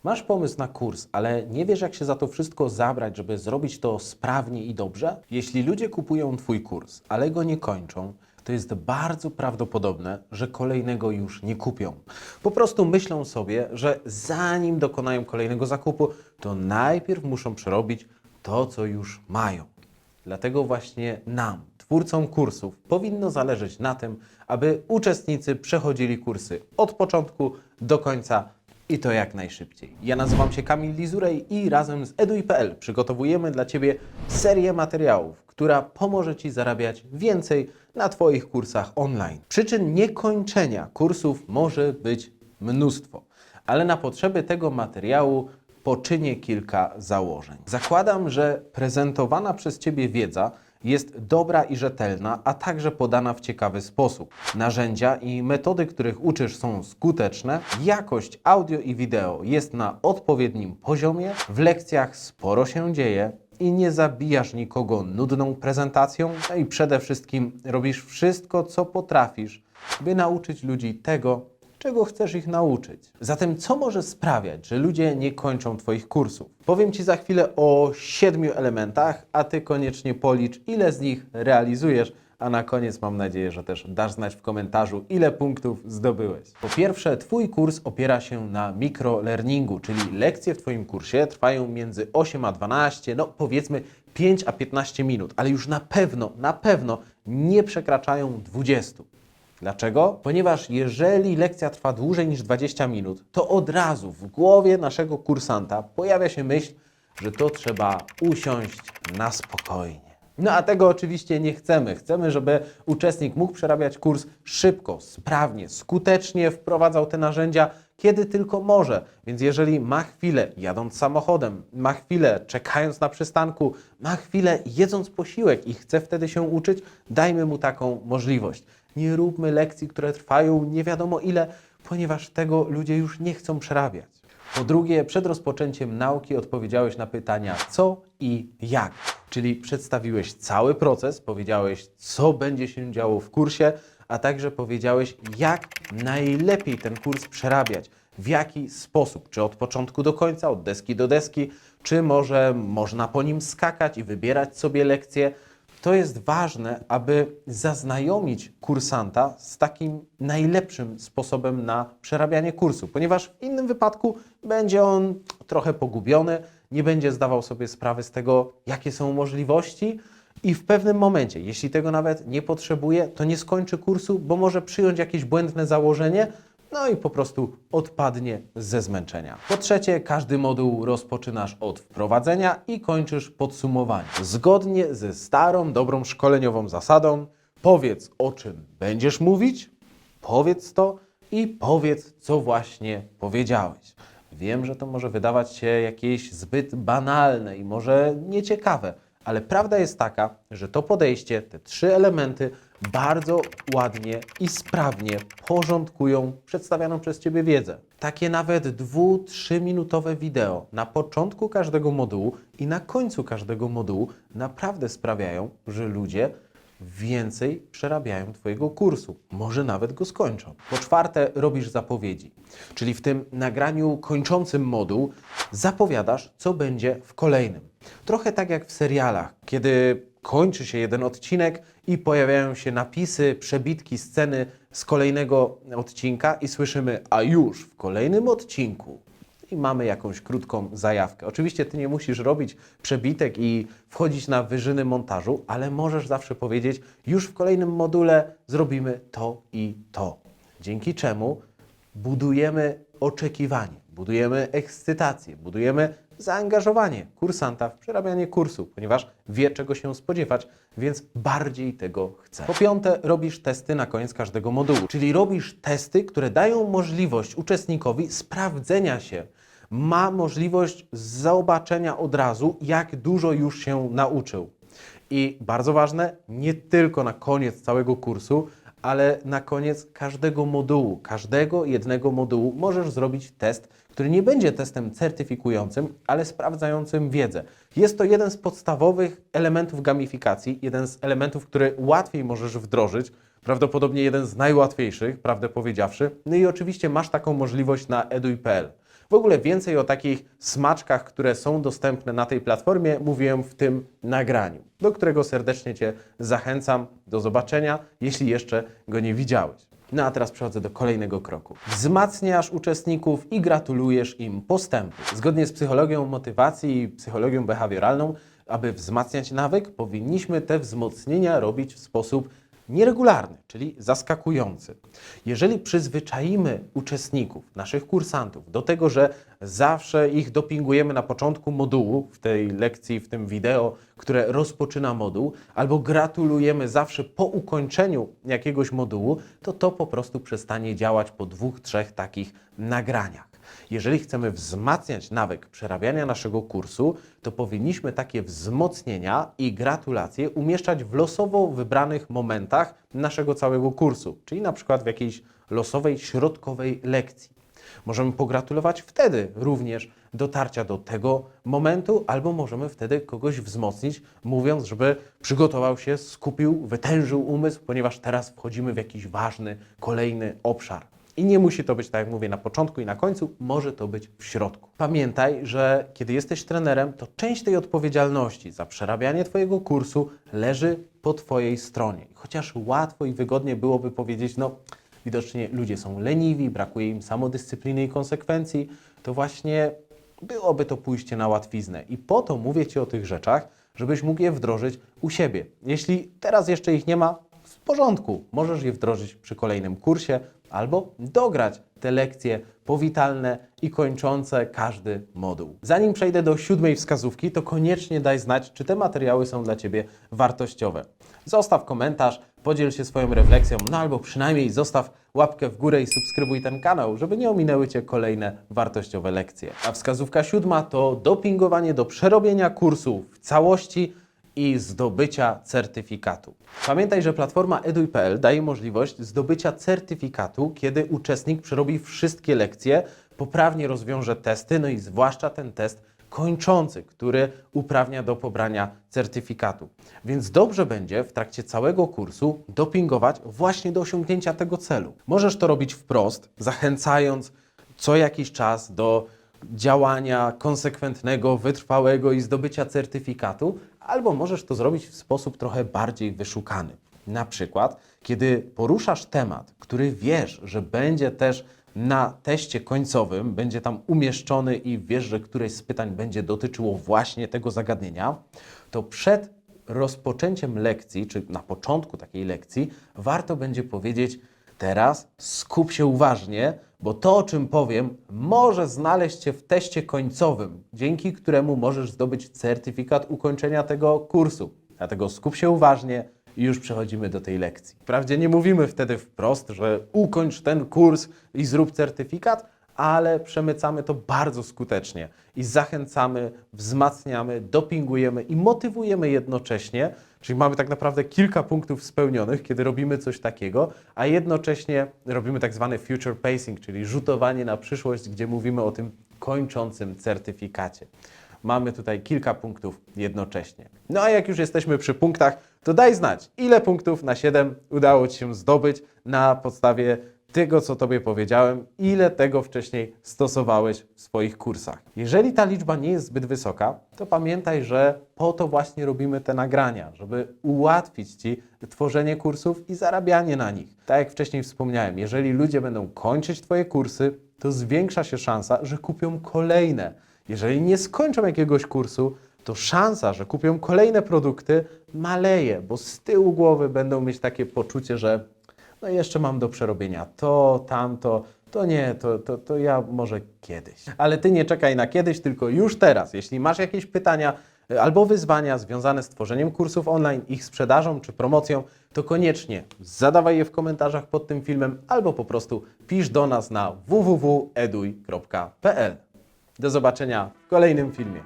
Masz pomysł na kurs, ale nie wiesz, jak się za to wszystko zabrać, żeby zrobić to sprawnie i dobrze? Jeśli ludzie kupują Twój kurs, ale go nie kończą, to jest bardzo prawdopodobne, że kolejnego już nie kupią. Po prostu myślą sobie, że zanim dokonają kolejnego zakupu, to najpierw muszą przerobić to, co już mają. Dlatego właśnie nam, twórcom kursów, powinno zależeć na tym, aby uczestnicy przechodzili kursy od początku do końca i to jak najszybciej. Ja nazywam się Kamil Lizurej i razem z eduj.pl przygotowujemy dla Ciebie serię materiałów, która pomoże Ci zarabiać więcej na Twoich kursach online. Przyczyn niekończenia kursów może być mnóstwo, ale na potrzeby tego materiału poczynię kilka założeń. Zakładam, że prezentowana przez Ciebie wiedza jest dobra i rzetelna, a także podana w ciekawy sposób. Narzędzia i metody, których uczysz, są skuteczne, jakość audio i wideo jest na odpowiednim poziomie, w lekcjach sporo się dzieje i nie zabijasz nikogo nudną prezentacją, no i przede wszystkim robisz wszystko, co potrafisz, by nauczyć ludzi tego, czego chcesz ich nauczyć. Zatem co może sprawiać, że ludzie nie kończą Twoich kursów? Powiem Ci za chwilę o 7 elementach, a Ty koniecznie policz, ile z nich realizujesz, a na koniec mam nadzieję, że też dasz znać w komentarzu, ile punktów zdobyłeś. Po pierwsze, Twój kurs opiera się na mikrolearningu, czyli lekcje w Twoim kursie trwają między 8 a 12, no powiedzmy 5 a 15 minut, ale już na pewno nie przekraczają 20. Dlaczego? Ponieważ jeżeli lekcja trwa dłużej niż 20 minut, to od razu w głowie naszego kursanta pojawia się myśl, że to trzeba usiąść na spokojnie. No a tego oczywiście nie chcemy. Chcemy, żeby uczestnik mógł przerabiać kurs szybko, sprawnie, skutecznie, wprowadzał te narzędzia, kiedy tylko może. Więc jeżeli ma chwilę jadąc samochodem, ma chwilę czekając na przystanku, ma chwilę jedząc posiłek i chce wtedy się uczyć, dajmy mu taką możliwość. Nie róbmy lekcji, które trwają nie wiadomo ile, ponieważ tego ludzie już nie chcą przerabiać. Po drugie, przed rozpoczęciem nauki odpowiedziałeś na pytania co i jak, czyli przedstawiłeś cały proces, powiedziałeś, co będzie się działo w kursie, a także powiedziałeś, jak najlepiej ten kurs przerabiać, w jaki sposób, czy od początku do końca, od deski do deski, czy może można po nim skakać i wybierać sobie lekcje. To jest ważne, aby zaznajomić kursanta z takim najlepszym sposobem na przerabianie kursu, ponieważ w innym wypadku będzie on trochę pogubiony, nie będzie zdawał sobie sprawy z tego, jakie są możliwości i w pewnym momencie, jeśli tego nawet nie potrzebuje, to nie skończy kursu, bo może przyjąć jakieś błędne założenie, no i po prostu odpadnie ze zmęczenia. Po trzecie, każdy moduł rozpoczynasz od wprowadzenia i kończysz podsumowaniem. Zgodnie ze starą, dobrą szkoleniową zasadą, powiedz, o czym będziesz mówić, powiedz to i powiedz, co właśnie powiedziałeś. Wiem, że to może wydawać się jakieś zbyt banalne i może nieciekawe, ale prawda jest taka, że to podejście, te 3 elementy bardzo ładnie i sprawnie porządkują przedstawianą przez Ciebie wiedzę. Takie nawet 2-3 minutowe wideo na początku każdego modułu i na końcu każdego modułu naprawdę sprawiają, że ludzie więcej przerabiają Twojego kursu. Może nawet go skończą. Po czwarte, robisz zapowiedzi. Czyli w tym nagraniu kończącym moduł zapowiadasz, co będzie w kolejnym. Trochę tak jak w serialach, kiedy kończy się jeden odcinek i pojawiają się napisy, przebitki, sceny z kolejnego odcinka i słyszymy, a już w kolejnym odcinku. I mamy jakąś krótką zajawkę. Oczywiście Ty nie musisz robić przebitek i wchodzić na wyżyny montażu, ale możesz zawsze powiedzieć, już w kolejnym module zrobimy to i to. Dzięki czemu budujemy oczekiwanie, budujemy ekscytację, budujemy zaangażowanie kursanta w przerabianie kursu, ponieważ wie, czego się spodziewać, więc bardziej tego chce. Po piąte, robisz testy na koniec każdego modułu, czyli robisz testy, które dają możliwość uczestnikowi sprawdzenia się. Ma możliwość zobaczenia od razu, jak dużo już się nauczył. I bardzo ważne, nie tylko na koniec całego kursu, ale na koniec każdego modułu, każdego jednego modułu możesz zrobić test, który nie będzie testem certyfikującym, ale sprawdzającym wiedzę. Jest to jeden z podstawowych elementów gamifikacji, jeden z elementów, który łatwiej możesz wdrożyć, prawdopodobnie jeden z najłatwiejszych, prawdę powiedziawszy. No i oczywiście masz taką możliwość na eduj.pl. W ogóle więcej o takich smaczkach, które są dostępne na tej platformie, mówiłem w tym nagraniu, do którego serdecznie Cię zachęcam. Do zobaczenia, jeśli jeszcze go nie widziałeś. No a teraz przechodzę do kolejnego kroku. Wzmacniasz uczestników i gratulujesz im postępu. Zgodnie z psychologią motywacji i psychologią behawioralną, aby wzmacniać nawyk, powinniśmy te wzmocnienia robić w sposób nieregularny, czyli zaskakujący. Jeżeli przyzwyczaimy uczestników, naszych kursantów do tego, że zawsze ich dopingujemy na początku modułu, w tej lekcji, w tym wideo, które rozpoczyna moduł, albo gratulujemy zawsze po ukończeniu jakiegoś modułu, to po prostu przestanie działać po 2-3 takich nagraniach. Jeżeli chcemy wzmacniać nawyk przerabiania naszego kursu, to powinniśmy takie wzmocnienia i gratulacje umieszczać w losowo wybranych momentach naszego całego kursu, czyli na przykład w jakiejś losowej, środkowej lekcji. Możemy pogratulować wtedy również dotarcia do tego momentu, albo możemy wtedy kogoś wzmocnić, mówiąc, żeby przygotował się, skupił, wytężył umysł, ponieważ teraz wchodzimy w jakiś ważny, kolejny obszar. I nie musi to być, tak jak mówię, na początku i na końcu, może to być w środku. Pamiętaj, że kiedy jesteś trenerem, to część tej odpowiedzialności za przerabianie Twojego kursu leży po Twojej stronie. Chociaż łatwo i wygodnie byłoby powiedzieć, no widocznie ludzie są leniwi, brakuje im samodyscypliny i konsekwencji, to właśnie byłoby to pójście na łatwiznę. I po to mówię Ci o tych rzeczach, żebyś mógł je wdrożyć u siebie. Jeśli teraz jeszcze ich nie ma, w porządku, możesz je wdrożyć przy kolejnym kursie, albo dograć te lekcje powitalne i kończące każdy moduł. Zanim przejdę do 7. wskazówki, to koniecznie daj znać, czy te materiały są dla Ciebie wartościowe. Zostaw komentarz, podziel się swoją refleksją, no albo przynajmniej zostaw łapkę w górę i subskrybuj ten kanał, żeby nie ominęły Cię kolejne wartościowe lekcje. A wskazówka 7 to dopingowanie do przerobienia kursu w całości i zdobycia certyfikatu. Pamiętaj, że platforma eduj.pl daje możliwość zdobycia certyfikatu, kiedy uczestnik przerobi wszystkie lekcje, poprawnie rozwiąże testy, no i zwłaszcza ten test kończący, który uprawnia do pobrania certyfikatu. Więc dobrze będzie w trakcie całego kursu dopingować właśnie do osiągnięcia tego celu. Możesz to robić wprost, zachęcając co jakiś czas do działania konsekwentnego, wytrwałego i zdobycia certyfikatu, albo możesz to zrobić w sposób trochę bardziej wyszukany. Na przykład, kiedy poruszasz temat, który wiesz, że będzie też na teście końcowym, będzie tam umieszczony i wiesz, że któreś z pytań będzie dotyczyło właśnie tego zagadnienia, to przed rozpoczęciem lekcji, czy na początku takiej lekcji, warto będzie powiedzieć: teraz skup się uważnie, bo to, o czym powiem, może znaleźć się w teście końcowym, dzięki któremu możesz zdobyć certyfikat ukończenia tego kursu. Dlatego skup się uważnie i już przechodzimy do tej lekcji. Wprawdzie nie mówimy wtedy wprost, że ukończ ten kurs i zrób certyfikat, ale przemycamy to bardzo skutecznie i zachęcamy, wzmacniamy, dopingujemy i motywujemy jednocześnie, czyli mamy tak naprawdę kilka punktów spełnionych, kiedy robimy coś takiego, a jednocześnie robimy tak zwany future pacing, czyli rzutowanie na przyszłość, gdzie mówimy o tym kończącym certyfikacie. Mamy tutaj kilka punktów jednocześnie. No a jak już jesteśmy przy punktach, to daj znać, ile punktów na 7 udało Ci się zdobyć na podstawie tego, co Tobie powiedziałem, ile tego wcześniej stosowałeś w swoich kursach. Jeżeli ta liczba nie jest zbyt wysoka, to pamiętaj, że po to właśnie robimy te nagrania, żeby ułatwić Ci tworzenie kursów i zarabianie na nich. Tak jak wcześniej wspomniałem, jeżeli ludzie będą kończyć Twoje kursy, to zwiększa się szansa, że kupią kolejne. Jeżeli nie skończą jakiegoś kursu, to szansa, że kupią kolejne produkty, maleje, bo z tyłu głowy będą mieć takie poczucie, że no jeszcze mam do przerobienia to, tamto, to nie, to ja może kiedyś. Ale Ty nie czekaj na kiedyś, tylko już teraz. Jeśli masz jakieś pytania albo wyzwania związane z tworzeniem kursów online, ich sprzedażą czy promocją, to koniecznie zadawaj je w komentarzach pod tym filmem albo po prostu pisz do nas na www.eduj.pl. Do zobaczenia w kolejnym filmie.